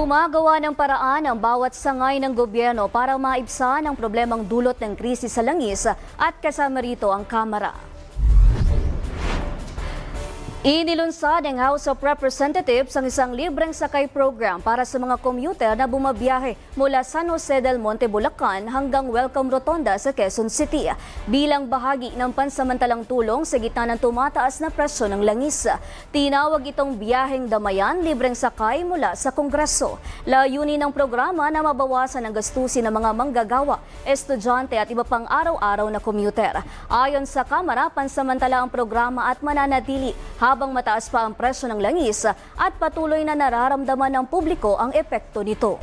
Gumagawa ng paraan ang bawat sangay ng gobyerno para maibsan ang problemang dulot ng krisis sa langis at kasama rito ang Kamara. Inilunsad ng House of Representatives ang isang libreng sakay program para sa mga commuter na bumabiyahe mula San Jose del Monte, Bulacan hanggang Welcome Rotonda sa Quezon City bilang bahagi ng pansamantalang tulong sa gitna ng tumataas na presyo ng langis. Tinawag itong biyaheng damayan, libreng sakay mula sa Kongreso. Layunin ng programa na mabawasan ang gastusin ng mga manggagawa, estudyante at iba pang araw-araw na commuter. Ayon sa Kamara, pansamantala ang programa at mananatili habang mataas pa ang presyo ng langis at patuloy na nararamdaman ng publiko ang epekto nito.